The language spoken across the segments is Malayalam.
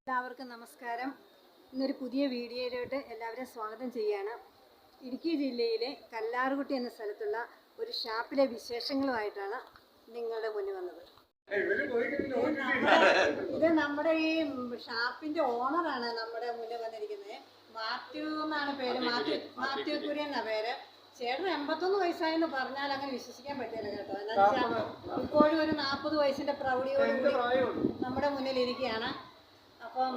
എല്ലാവർക്കും നമസ്കാരം. ഇന്നൊരു പുതിയ വീഡിയോയിലോട്ട് എല്ലാവരെയും സ്വാഗതം ചെയ്യാണ്. ഇടുക്കി ജില്ലയിലെ കല്ലാർകുട്ടി എന്ന സ്ഥലത്തുള്ള ഒരു ഷാപ്പിലെ വിശേഷങ്ങളുമായിട്ടാണ് നിങ്ങളുടെ മുന്നിൽ വന്നത്. ഇത് നമ്മുടെ ഈ ഷാപ്പിന്റെ ഓണറാണ് നമ്മുടെ മുന്നിൽ വന്നിരിക്കുന്നത്. മാത്യു എന്നാണ് പേര്. മാത്യു കുര്യൻ എന്നാ പേര്. ചേട്ടന് 81 വയസ്സായെന്ന് പറഞ്ഞാൽ അങ്ങനെ വിശ്വസിക്കാൻ പറ്റില്ല കേട്ടോ. എന്താ വെച്ചാൽ ഇപ്പോഴും ഒരു 40 വയസ്സിന്റെ പ്രൗഢിയോടുകൂടി നമ്മുടെ മുന്നിൽ ഇരിക്കുകയാണ്. അപ്പം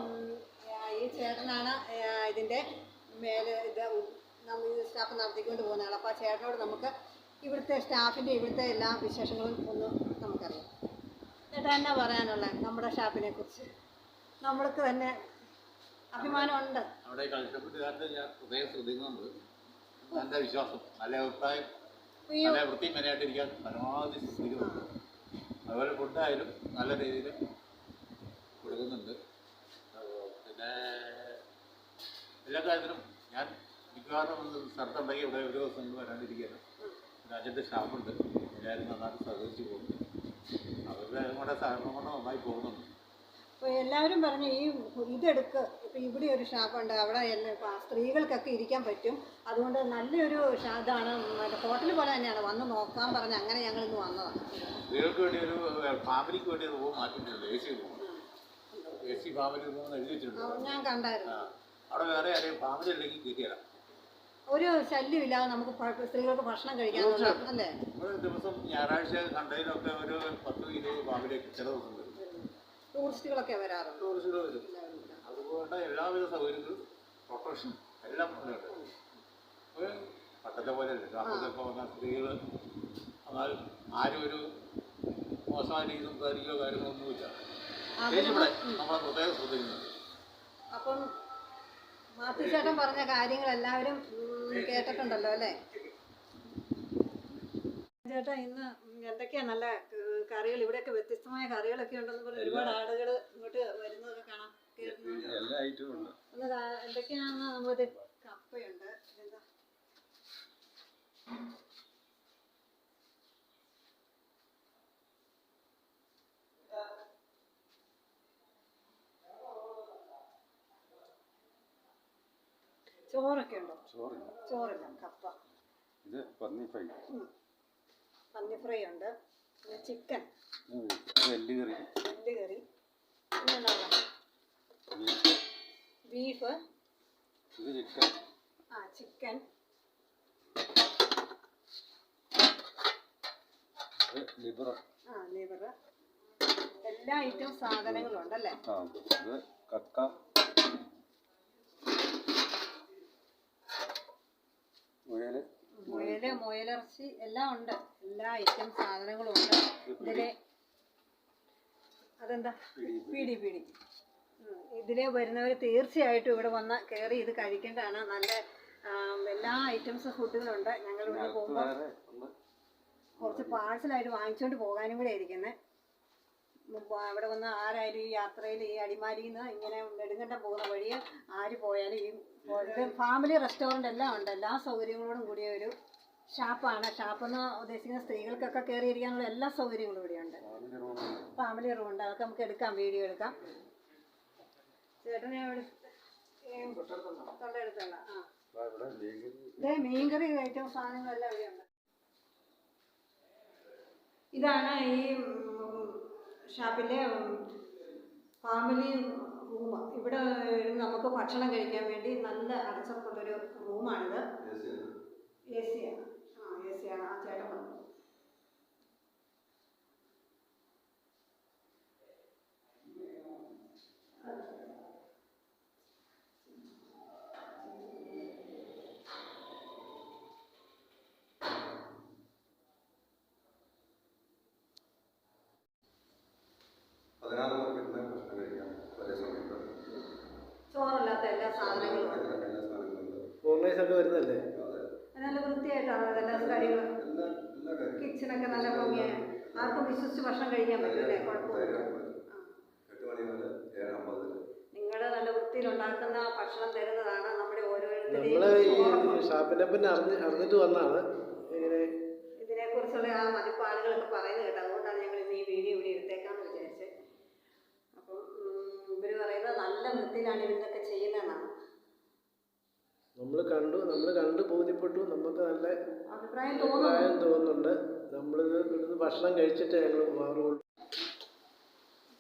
ഈ ചേട്ടനാണ് ഇതിന്റെ മേലെ സ്റ്റാഫ് നടത്തിക്കൊണ്ട് പോകുന്ന ആൾ. അപ്പോൾ ആ ചേട്ടനോട് നമുക്ക് ഇവിടുത്തെ സ്റ്റാഫിന്റെ ഇവിടുത്തെ എല്ലാ വിശേഷങ്ങളും ഒന്ന് നമുക്കറിയാം. ചേട്ടാ എന്നാ പറയാനുള്ള നമ്മുടെ ഷാപ്പിനെ കുറിച്ച്? നമ്മൾക്ക് തന്നെ അഭിമാനമുണ്ട്. നല്ല വിശ്വാസം, നല്ല അഭിപ്രായം, നല്ല വൃത്തിയും മെനയായിട്ടിരിക്കാൻ പരമാവധി ശ്രദ്ധിക്കുന്നുണ്ട്. അതുപോലെ ഫുഡായാലും നല്ല രീതിയിൽ കൊടുക്കുന്നുണ്ട്. പിന്നെ എല്ലാ കാര്യത്തിലും ഞാൻ മിക്കവാറും സ്ഥലത്തുണ്ടെങ്കിൽ ഇവിടെ ഒരു ദിവസം വരാണ്ടിരിക്കുകയാണ്. രാജ്യത്തെ സ്റ്റാഫുണ്ട്, എല്ലാവരും നന്നായിട്ട് സഹകരിച്ച് പോകുന്നു. അവരുടെ കൂടെ സഹകരണം കൊണ്ട് നന്നായി പോകുന്നുണ്ട്. അപ്പോൾ എല്ലാവരും പറഞ്ഞു ഈ ഇതെടുക്ക്, ഇപ്പം ഇവിടെ ഒരു ഷാപ്പുണ്ട്, അവിടെ സ്ത്രീകൾക്കൊക്കെ ഇരിക്കാൻ പറ്റും, അതുകൊണ്ട് നല്ലൊരു ഇതാണ്, ഹോട്ടൽ പോലെ തന്നെയാണ്, വന്ന് നോക്കാൻ പറഞ്ഞ് അങ്ങനെ ഞങ്ങൾ ഇന്ന് വന്നതാണ്. സ്ത്രീകൾക്ക് വേണ്ടി ഒരു ഫാമിലിക്ക് വേണ്ടി റൂം മാറ്റിയിട്ടുണ്ട്. AC ഫാമിലി റൂം എഴുതി വെച്ചിട്ടുണ്ട്. ഞാൻ കണ്ടായിരുന്നു. അവിടെ വേറെ ആരെയും ഫാമിലി അല്ലെങ്കിൽ കയറ്റിയല്ല, ഒരു ശല്യമില്ലാതെ നമുക്ക് സ്ത്രീകൾക്ക് ഭക്ഷണം കഴിക്കാൻ അല്ലേ. ഒരു ദിവസം ഞായറാഴ്ച കണ്ടതിലൊക്കെ ഒരു 10-20 ഫാമിലി ചില ദിവസം വരും. ടൂറിസ്റ്റുകളൊക്കെ വരാറുണ്ട്. ടൂറിസ്റ്റുകൾ വരും. അതുകൊണ്ട് എല്ലാവിധ സൗകര്യങ്ങളും പ്രൊട്ടക്ഷൻ എല്ലാം ഉണ്ട്. പണ്ടത്തെ പോലെ അല്ലേ, ഗ്രാമത്തിലൊക്കെ വന്ന സ്ത്രീകൾ എന്നാൽ ആരും ഒരു മോശമായ രീതി സംസാരിക്കുകയോ കാര്യങ്ങളൊന്നുമില്ല. ഇവിടെ നമ്മളെ പ്രത്യേകം ശ്രദ്ധിക്കുന്നുണ്ട്. അപ്പം മാത്യു ചേട്ടൻ പറഞ്ഞ കാര്യങ്ങൾ എല്ലാവരും കേട്ടിട്ടുണ്ടല്ലോ അല്ലേ ചേട്ടാ? ഇന്ന് എന്തൊക്കെയാ നല്ല കറികൾ, ഇവിടെയൊക്കെ വ്യത്യസ്തമായ കറികളൊക്കെ ഉണ്ടെന്ന് പറഞ്ഞ് ഒരുപാട് ആളുകൾ ഇങ്ങോട്ട് വരുന്നതൊക്കെ കാണാം. എന്തൊക്കെയാണെന്ന് നമുക്ക് കപ്പയുണ്ട്, ഇതെന്താ ചോറൊക്കെ ഉണ്ടോ? ചോറില്ല, കപ്പ. ഇത് പന്നി ഫ്രൈ ഉണ്ട്. പിന്നെ ചിക്കൻ, എല്ലുകറി, ബീഫ്, ചിക്കൻ, ലിവർ, എല്ലാ ഐറ്റം സാധനങ്ങളും ഉണ്ടല്ലേ. കക്ക, മുയലിറച്ചി എല്ലാം ഉണ്ട്. എല്ലാ ഐറ്റം സാധനങ്ങളും ഉണ്ട് ഇതിലെ. അതെന്താ പിടി ഇതിലെ വരുന്നവർ തീർച്ചയായിട്ടും ഇവിടെ വന്ന് കയറി ഇത് കഴിക്കേണ്ടതാണ്. നല്ല എല്ലാ ഐറ്റംസ് ഫുഡുകളുണ്ട്. ഞങ്ങൾ ഇവിടെ പോകുമ്പോൾ കുറച്ച് പാഴ്സലായിട്ട് വാങ്ങിച്ചുകൊണ്ട് പോകാനും കൂടെ ഇരിക്കുന്നത്. അവിടെ വന്ന് ആരായാലും ഈ യാത്രയിൽ ഈ അടിമാലിയിൽ നിന്ന് ഇങ്ങനെ നെടുങ്കണ്ടം പോകുന്ന വഴി ആര് പോയാലും ഈ ഫാമിലി റെസ്റ്റോറൻ്റ് എല്ലാം ഉണ്ട്. എല്ലാ സൗകര്യങ്ങളോടും കൂടിയ ഒരു ഷാപ്പാണ്. ഷാപ്പെന്ന് ഉദ്ദേശിക്കുന്ന സ്ത്രീകൾക്കൊക്കെ കയറിയിരിക്കാനുള്ള എല്ലാ സൗകര്യങ്ങളും ഇവിടെയുണ്ട്. ഫാമിലി റൂം ഉണ്ട്, അതൊക്കെ നമുക്ക് എടുക്കാം, വീഡിയോ എടുക്കാം. ചേട്ടനെ തൊണ്ടയെടുത്തുള്ള ഇതേ മീൻകറി ഐറ്റം സാധനങ്ങളെല്ലാം ഇവിടെയുണ്ട്. ഇതാണ് ഈ ഷാപ്പിൻ്റെ ഫാമിലി റൂം. ഇവിടെ നമുക്ക് ഭക്ഷണം കഴിക്കാൻ വേണ്ടി നല്ല അടച്ചുറപ്പുള്ളൊരു റൂമാണിത്. AC ആണ്. AC ആണ്. ആ ചേട്ടൻ പറഞ്ഞു. ചോറല്ലാത്ത എല്ലാ സാധനങ്ങളും വരുന്നല്ലേ, നല്ല വൃത്തിയായിട്ടാണ് അതെല്ലാം കാര്യങ്ങൾ. കിച്ചണൊക്കെ നല്ല ഭംഗിയായ ആർക്കും വിശ്വസിച്ച് ഭക്ഷണം കഴിക്കാൻ പറ്റുമല്ലേ, കുഴപ്പമില്ല. നിങ്ങൾ നല്ല വൃത്തിയിലുണ്ടാക്കുന്ന ഭക്ഷണം തരുന്നതാണ് നമ്മുടെ ഓരോരുത്തരെയും. ഷാപ്പിനെ പിന്നെ അറിഞ്ഞിട്ട് വന്നാണ് ഇതിനെക്കുറിച്ചുള്ള ആ മതിപ്പ് ആളുകൾക്ക് വൃത്തിയിലാണ് ഇവരൊക്കെ ചെയ്യുന്നതെന്നാണ് നമ്മൾ കണ്ട് ബോധ്യപ്പെട്ടു. നമുക്ക് നല്ല അഭിപ്രായം തോന്നുന്നുണ്ട്. നമ്മളിത് ഇവിടുന്ന് ഭക്ഷണം കഴിച്ചിട്ട് ഞങ്ങൾ മാറുള്ളൂ.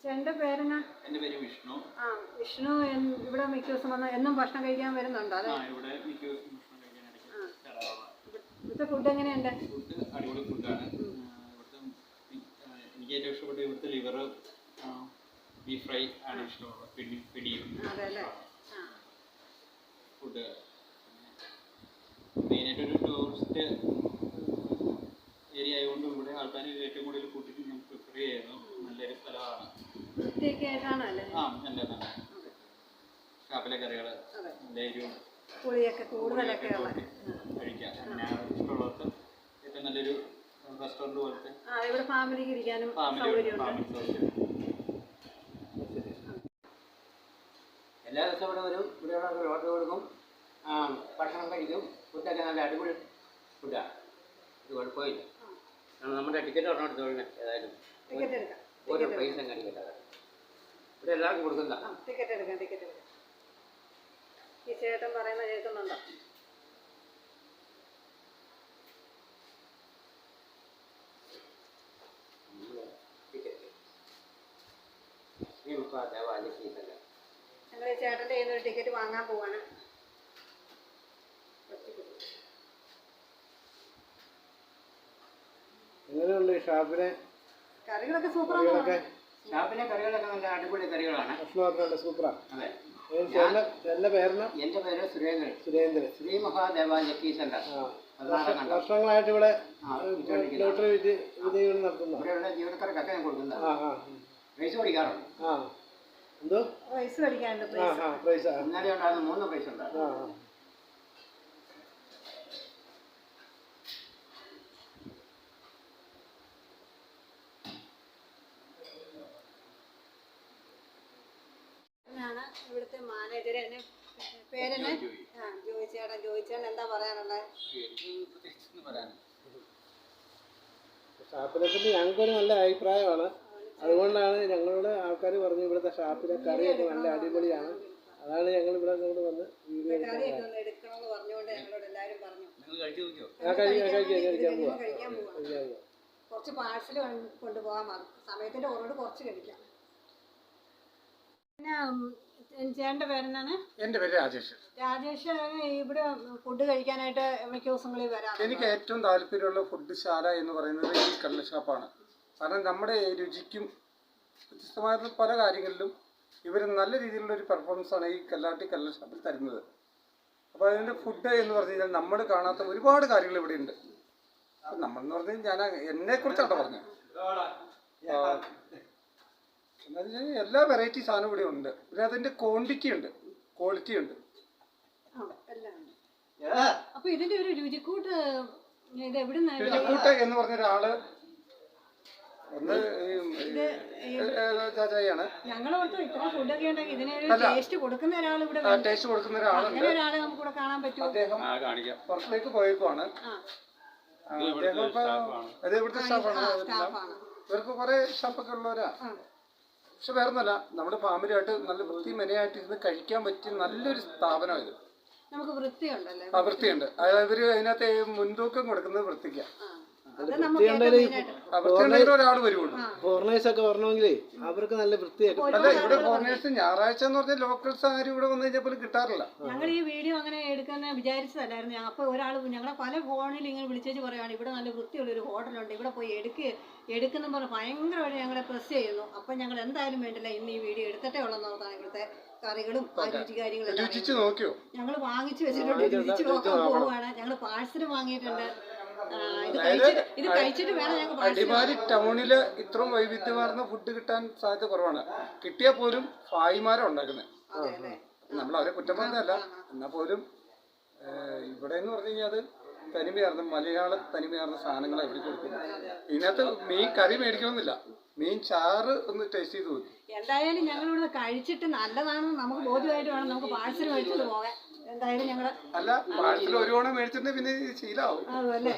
ചേട്ടൻ്റെ പേരെന്നാ? എൻ്റെ പേര് വിഷ്ണു. ആ, വിഷ്ണു ഇവിടെ മിക്ക ദിവസം വന്ന് എന്നും ഭക്ഷണം കഴിക്കാൻ വരുന്നുണ്ടോ? അതെ. ഇവിടെ മിക്ക ദിവസം ഭക്ഷണം കഴിക്കാനായിട്ട്. ഇവിടുത്തെ ഫുഡ് എങ്ങനെയുണ്ട്? ഫുഡ് അടിപൊളി ഫുഡാണ്. ഇവിടുത്തെ എനിക്ക് ഏറ്റവും ഇഷ്ടപ്പെട്ട ഇവിടുത്തെ ലിവർ, ബീഫ് ഫ്രൈ ആണ് ഇഷ്ടമുള്ളത്. പിടിയും ഫുഡ്. മെയിനായിട്ടൊരു ടൂറിസ്റ്റ് ഏരിയ ആയതുകൊണ്ട് ഇവിടെ ആൾക്കാർ ഏറ്റവും കൂടുതൽ കൂട്ടിട്ട് നമുക്ക് പ്രിഫർ ചെയ്യുന്നു. നല്ലൊരു സ്ഥലമാണ്. വൃത്തിയൊക്കെ ആയിട്ടാണല്ലേ? ആ, നല്ല നല്ല ഷാപ്പിലെ കറികൾ, നല്ലൊരു പുളിയൊക്കെ കൂടുതലൊക്കെ കഴിക്കാം. അങ്ങനെ ഇഷ്ടമുള്ളവർക്ക് ഏറ്റവും നല്ലൊരു റെസ്റ്റോറൻറ്റ് പോലത്തെ ഇവിടെ ഫാമിലിക്ക് ഇരിക്കാനും എല്ലാ ദിവസവും ഇവിടെ വരും. ഇവിടെ ഓർഡർ കൊടുക്കും, ഭക്ഷണം കഴിക്കും. ഫുഡൊക്കെ നല്ല അടിപൊളി ഫുഡാണ്. ഇത് കുഴപ്പമില്ല. കാരണം നമ്മുടെ ടിക്കറ്റ് ഒരെണ്ണം എടുത്തോളൂ. ഏതായാലും ഓരോ പ്രൈസും കാണിക്കട്ടെ. ഇവിടെ എല്ലാവർക്കും കൊടുക്കുന്ന ടിക്കറ്റ് എടുക്കാം. ഈ ചേട്ടൻ പറയുന്ന കേൾക്കുന്നുണ്ടോ? ഞങ്ങൾ ഈ ചേട്ടൻ്റെ കയ്യിൽ നിന്ന് ഒരു ടിക്കറ്റ് വാങ്ങാൻ പോവാണ്. എങ്ങനെയുണ്ട് ഈ ഷാപ്പിലെ കറികളൊക്കെ സൂപ്പറാണ്. ഷാപ്പിലെ കറികളൊക്കെ നല്ല അടിപൊളി കറികളാണ്. ഭക്ഷണമൊക്കെ സൂപ്പറാണ്. അതെ. എൻ്റെ പേരെന്നാ? എൻ്റെ പേര് സുരേന്ദ്രൻ. Sri Mahadeva lucky centre. വർഷങ്ങളായിട്ട് ഇവിടെ ലോട്ടറി വിജയികൾ നടത്തുന്നു. ഇവിടെയുള്ള ജീവനക്കാർക്കൊക്കെ ഞാൻ കൊടുക്കുന്നത്. പ്രൈസ് പഠിക്കാറുണ്ട്. എന്തോ പ്രൈസ് പഠിക്കാനുണ്ട്. പ്രൈസ് ഇന്നലെ ഉണ്ടായിരുന്നു 3 പ്രൈസ് ഉണ്ടായിരുന്നു. ഇവിടുത്തെ മാനേജർ. എന്നെ പേരെന്നെ? ജോയിച്ചേട്ടൻ എന്താ പറയാനുള്ളത്? ഷാപ്പിനെ പറ്റി ഞങ്ങൾക്കൊരു നല്ല അഭിപ്രായമാണ്. അതുകൊണ്ടാണ് ഞങ്ങളുടെ ആൾക്കാർ പറഞ്ഞു ഇവിടുത്തെ ഷാപ്പിലെ കറിയൊക്കെ നല്ല അടിപൊളിയാണ്. അതാണ് ഞങ്ങൾ ഇവിടെ വന്ന് വീഡിയോ എടുക്കണമെന്ന് പറഞ്ഞുകൊണ്ട് ഞങ്ങളോട് എല്ലാവരും പറഞ്ഞു. കഴിക്കാൻ പോവാം. കുറച്ച് പാഴ്സൽ കൊണ്ടുപോകാൻ സമയത്തിന്റെ കുറവ് കുറച്ച് കഴിക്കാം. പിന്നെ ചേട്ടൻ്റെ പേരെന്നാണ്? എൻ്റെ പേര് രാജേഷ്. രാജേഷ് ഇവിടെ ഫുഡ് കഴിക്കാനായിട്ട് മിക്ക ദിവസങ്ങളിൽ വരാം. എനിക്ക് ഏറ്റവും താല്പര്യമുള്ള ഫുഡ് ശാല എന്ന് പറയുന്നത് ഈ കള്ള് ഷാപ്പാണ്. കാരണം നമ്മുടെ രുചിക്കും വ്യത്യസ്തമായിട്ടുള്ള പല കാര്യങ്ങളിലും ഇവർ നല്ല രീതിയിലുള്ള ഒരു പെർഫോമൻസാണ് ഈ കള്ള് ഷാപ്പിൽ തരുന്നത്. അപ്പോൾ അതിൻ്റെ ഫുഡ് എന്ന് പറഞ്ഞു കഴിഞ്ഞാൽ നമ്മൾ കാണാത്ത ഒരുപാട് കാര്യങ്ങൾ ഇവിടെ ഉണ്ട്. നമ്മളെന്ന് പറഞ്ഞു കഴിഞ്ഞാൽ ഞാൻ എന്നെക്കുറിച്ചാണ് പറഞ്ഞത്. എന്താണെന്ന് വെച്ചാൽ എല്ലാ വെറൈറ്റി സാധനം ഇവിടെ ഉണ്ട്. പിന്നെ അതിൻ്റെ ക്വാണ്ടിറ്റി ഉണ്ട്, ക്വാളിറ്റി ഉണ്ട്. അപ്പൊ ഇതിന്റെ ഒരു രുചിക്കൂട്ട് രുചിക്കൂട്ട് എന്ന് പറഞ്ഞ ഒരാള് ഒന്ന് ചാചായാണ്. ഞങ്ങളോർത്ത് ഇത്ര ഫുഡൊക്കെ ഉണ്ടെങ്കിൽ ഇതിനൊരു ടേസ്റ്റ് കൊടുക്കുന്ന ഒരാൾ ഇവിടെ ടേസ്റ്റ് കൊടുക്കുന്ന ഒരാളുണ്ട്. ഒരാളെ നമുക്ക് ഇവിടെ കാണാൻ പറ്റും. അദ്ദേഹം പുറത്തേക്ക് പോയേക്കുവാണ്. അദ്ദേഹം അത് ഇവിടുത്തെ സ്റ്റാഫാണ്. ഇവർക്ക് കുറെ ഷാപ്പൊക്കെ ഉള്ളവരാ. പക്ഷെ വേറെ ഒന്നുമല്ല, നമ്മുടെ ഫാമിലിയായിട്ട് നല്ല വൃത്തി മെനയായിട്ട് ഇരുന്ന് കഴിക്കാൻ പറ്റിയ നല്ലൊരു സ്ഥാപനം ഇത്. നമുക്ക് വൃത്തിയുണ്ടല്ലേ? വൃത്തിയുണ്ട്. അതായത് ഇവര് അതിനകത്ത് മുൻതൂക്കം കൊടുക്കുന്നത് വൃത്തിക്കാ. ഒരാൾ വരുള്ളൂ. ഫോറിനേഴ്സ് ഒക്കെ വരണമെങ്കിലേ അവർക്ക് നല്ല വൃത്തിയായിട്ട്. അല്ല, ഇവിടെ ഫോറിനേഴ്സ് ഞായറാഴ്ച എന്ന് പറഞ്ഞാൽ ലോക്കൽസ് ആരും ഇവിടെ വന്നു കഴിഞ്ഞാൽ പോലും കിട്ടാറില്ല. ഞങ്ങൾ ഈ വീഡിയോ അങ്ങനെ എടുക്കാൻ വിചാരിച്ചതല്ലായിരുന്നു. അപ്പൊ ഒരാൾ ഞങ്ങളെ പല ഫോണിൽ ഇങ്ങനെ വിളിച്ചേച്ച് പറയുകയാണ് ഇവിടെ നല്ല വൃത്തിയുള്ളൊരു ഹോട്ടലുണ്ട്, ഇവിടെ പോയി എടുക്കുന്ന പറഞ്ഞ് ഭയങ്കരമായിട്ട് ഞങ്ങളെ പ്രസ് ചെയ്യുന്നു. അപ്പൊ ഞങ്ങൾ എന്തായാലും വേണ്ടില്ല, ഇന്ന് ഈ വീഡിയോ എടുത്തിട്ടേ ഉള്ളെന്ന് ഓർത്താണ് ഇവിടുത്തെ കറികളും കാര്യങ്ങളും രുചിച്ച് നോക്കിയോ? ഞങ്ങൾ വാങ്ങിച്ചു വെച്ചിട്ടുണ്ട്. രുചിച്ച് നോക്കാൻ പോവുകയാണ്. ഞങ്ങൾ പാഴ്സൽ വാങ്ങിയിട്ടുണ്ട്. ഇത് കഴിച്ചിട്ട് വേണം ഞങ്ങൾ. അടിമാലി ടൗണില് ഇത്രയും വൈവിധ്യമാർന്ന ഫുഡ് കിട്ടാൻ സാധ്യത കുറവാണ്. കിട്ടിയാൽ പോലും ഭായിമാരാണ് ഉണ്ടാക്കുന്നത്. നമ്മൾ അവരെ കുറ്റം പറഞ്ഞതല്ല, എന്നാൽ പോലും ഇവിടെ എന്ന് പറഞ്ഞു കഴിഞ്ഞാൽ അത് തനിമയാർന്ന മലയാള തനിമയാർന്ന സാധനങ്ങളാണ് ഇവിടെ കൊടുക്കുന്നത്. ഇതിനകത്ത് മീൻ കറി മേടിക്കണമെന്നില്ല, മീൻ ചാറ് ഒന്ന് ടേസ്റ്റ് ചെയ്ത് നോക്കി. എന്തായാലും ഞങ്ങൾ ഇവിടെ കഴിച്ചിട്ട് നല്ലതാണെന്ന് നമുക്ക് ബോധ്യമായിട്ട് വേണം നമുക്ക് പാഴ്സൽ മേടിച്ചിട്ട് പോകാൻ. എന്തായാലും ഞങ്ങള് അല്ല, പാഴ്സൽ ഒരു തവണ മേടിച്ചിട്ടുണ്ടെങ്കിൽ പിന്നെ ശീലമാവും. അതല്ലേ?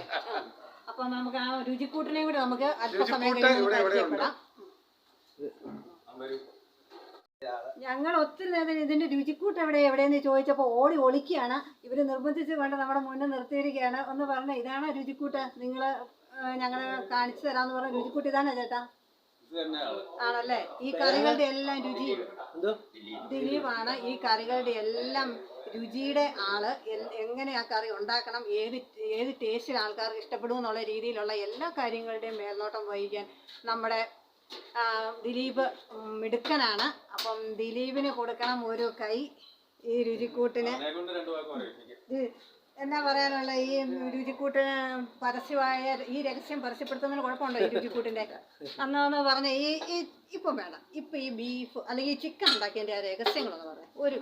അപ്പൊ നമുക്ക് ആ രുചിക്കൂട്ടിനെ കൂടി നമുക്ക് അല്പസമയം പരിചയപ്പെടാം. ഞങ്ങൾ ഒത്തിരി നേരം ഇതിൻ്റെ രുചിക്കൂട്ട് എവിടെയെന്ന് ചോദിച്ചപ്പോൾ ഓടി ഒളിക്കുകയാണ്. ഇവർ നിർബന്ധിച്ച് കൊണ്ട് നമ്മുടെ മുന്നിൽ നിർത്തിയിരിക്കുകയാണ്. ഒന്ന് പറഞ്ഞ ഇതാണ് രുചിക്കൂട്ട്, നിങ്ങൾ ഞങ്ങൾ കാണിച്ചു തരാമെന്ന് പറഞ്ഞ രുചിക്കൂട്ട് ഇതാണോ ചേട്ടാ? ആണല്ലേ. ഈ കറികളുടെ എല്ലാം രുചി ദിലീപാണ്. ഈ കറികളുടെ എല്ലാം രുചിയുടെ ആള്. എങ്ങനെ ആ കറി ഉണ്ടാക്കണം, ഏത് ടേസ്റ്റിൽ ആൾക്കാർക്ക് ഇഷ്ടപ്പെടും എന്നുള്ള രീതിയിലുള്ള എല്ലാ കാര്യങ്ങളുടെയും മേൽനോട്ടം വഹിക്കാൻ നമ്മുടെ ദിലീപ് മിടുക്കനാണ്. അപ്പം ദിലീപിന് കൊടുക്കണം ഒരു കൈ ഈ രുചിക്കൂട്ടിന്. എന്നാ പറയാനുള്ള ഈ രുചിക്കൂട്ടിന് പരസ്യമായ ഈ രഹസ്യം പരസ്യപ്പെടുത്തുന്നതിന് കുഴപ്പമുണ്ടോ ഈ രുചിക്കൂട്ടിൻ്റെ? അന്ന് പറഞ്ഞ ഈ ഇപ്പം വേണം, ഇപ്പം ഈ ബീഫ് അല്ലെങ്കിൽ ഈ ചിക്കൻ ഉണ്ടാക്കിയതിൻ്റെ ആ രഹസ്യങ്ങളെന്ന് പറയാം. ഒരു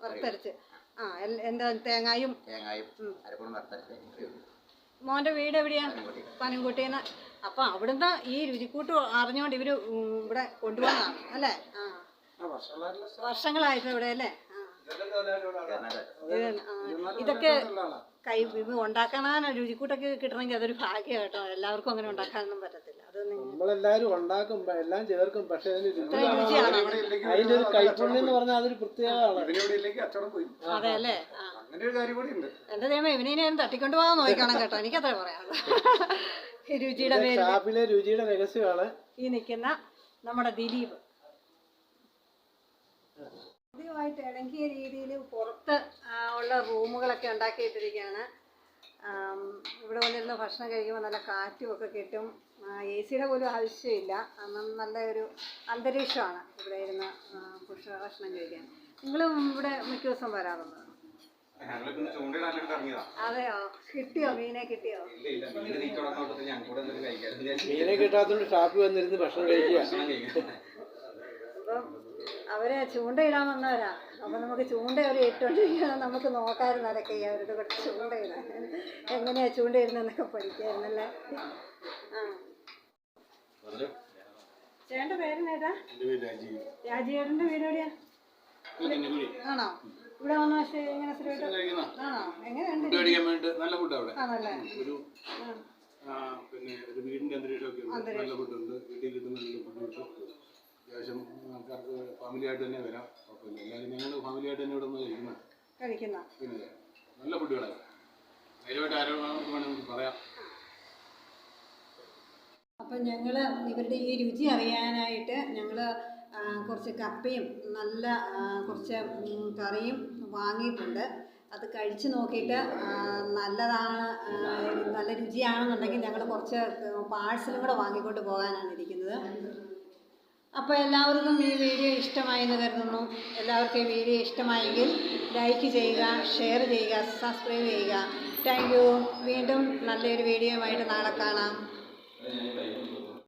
വറുത്തരച്ച് എന്താ തേങ്ങായും മോൻ്റെ വീട് എവിടെയാ? പനംകുട്ടിന്ന്. അപ്പം അവിടുന്ന് ഈ രുചിക്കൂട്ട് അറിഞ്ഞുകൊണ്ട് ഇവർ ഇവിടെ കൊണ്ടുപോകുന്നതാണ് അല്ലേ? വർഷങ്ങളായിട്ട് ഇവിടെ അല്ലേ? ഇതൊക്കെ ഉണ്ടാക്കാൻ രുചിക്കൂട്ടൊക്കെ കിട്ടണമെങ്കിൽ അതൊരു ഭാഗ്യം കേട്ടോ. എല്ലാവർക്കും അങ്ങനെ ഉണ്ടാക്കാനൊന്നും പറ്റത്തില്ല. അത് നമ്മളെല്ലാരും ഉണ്ടാക്കും, എല്ലാം ചേർക്കും, പക്ഷെ അതിന്റെ ഒരു കൈപ്പുണ്യം എന്ന് പറഞ്ഞാൽ അതൊരു പ്രത്യേകമാണ്. അതെ അല്ലേ? എന്റെ ദൈവം ഇവനെ തട്ടിക്കൊണ്ടു പോകാൻ നോക്കണം കേട്ടോ. എനിക്കത്ര പറയാനുള്ളൂ. രുചിയുടെ പേര് ഷാപ്പിലെ രുചിയുടെ രഹസ്യമാണ് ഈ നിൽക്കുന്ന നമ്മുടെ ദിലീപ്. ആദ്യമായിട്ട് ഇണങ്ങിയ രീതിയിൽ പുറത്ത് ഉള്ള റൂമുകളൊക്കെ ഉണ്ടാക്കിയിട്ടിരിക്കുകയാണ്. ഇവിടെ വന്നിരുന്ന് ഭക്ഷണം കഴിക്കുമ്പോൾ നല്ല കാറ്റും ഒക്കെ കിട്ടും. AC-യുടെ പോലും ആവശ്യമില്ല. നല്ല ഒരു അന്തരീക്ഷമാണ് ഇവിടെ ഇരുന്ന് ഭക്ഷണം കഴിക്കാൻ. നിങ്ങളും ഇവിടെ മിക്ക ദിവസം വരാറുണ്ട്? അതെയോ? കിട്ടിയോ? മീനെ കിട്ടിയോ? മീനെ കിട്ടാത്തോണ്ട് ഷാപ്പിൽ വന്നിരുന്ന് ഭക്ഷണം കഴിക്കുക. അപ്പം അവരെ ചൂണ്ടയിടാൻ വന്നവരാ. അപ്പം നമുക്ക് ചൂണ്ട അവർ ഇട്ടുകൊണ്ടിരിക്കുകയാണ്. നമുക്ക് നോക്കാമായിരുന്നു അതൊക്കെ അവരുടെ കൂടെ ചൂണ്ടയിടാൻ എങ്ങനെയാ ചൂണ്ടയിടുന്നതെന്നൊക്കെ പഠിക്കായിരുന്നല്ലേ. ചേട്ടൻ്റെ പേരെന്നേട്ടാ? രാജീവേട്ടൻ്റെ വീട് എവിടെയാ? ആണോ? ഇവിടെ വന്ന ഇങ്ങനെ സ്ഥിരമായിട്ട് ആണോ? എങ്ങനെയുണ്ട്? നല്ല ഫുഡ് അവിടെ. ആണല്ലേ? പിന്നെ ഒരു വീടിന്റെ അന്തരീക്ഷമൊക്കെ ഉണ്ട്. നല്ല ഫുഡുണ്ട്. വീട്ടിൽ കിട്ടുന്ന നല്ല ഫുഡ് കിട്ടും. അത്യാവശ്യം ആൾക്കാർക്ക് ഫാമിലി ആയിട്ട് തന്നെ വരാം. കുഴപ്പമില്ല. എല്ലാവരും ഞങ്ങൾ ഫാമിലി ആയിട്ട് തന്നെ ഇവിടെ നിന്ന് കഴിക്കുന്ന പിന്നെ നല്ല ഫുഡുകളാണ്. ധൈര്യമായിട്ട് ആരോഗ്യം വേണമെങ്കിൽ പറയാം. അപ്പം ഞങ്ങൾ ഇവരുടെ ഈ രുചി അറിയാനായിട്ട് ഞങ്ങൾ കുറച്ച് കപ്പയും നല്ല കുറച്ച് കറിയും വാങ്ങിയിട്ടുണ്ട്. അത് കഴിച്ച് നോക്കിയിട്ട് നല്ലതാണ്, നല്ല രുചിയാണെന്നുണ്ടെങ്കിൽ ഞങ്ങൾ കുറച്ച് പാഴ്സലും കൂടെ വാങ്ങിക്കൊണ്ട് പോകാനാണ് ഇരിക്കുന്നത്. അപ്പോൾ എല്ലാവർക്കും ഈ വീഡിയോ ഇഷ്ടമായി എന്ന് കരുതുന്നു. എല്ലാവർക്കും ഈ വീഡിയോ ഇഷ്ടമായെങ്കിൽ ലൈക്ക് ചെയ്യുക, ഷെയർ ചെയ്യുക, സബ്സ്ക്രൈബ് ചെയ്യുക. Thank you. വീണ്ടും നല്ലൊരു വീഡിയോയുമായിട്ട് നാളെ കാണാം.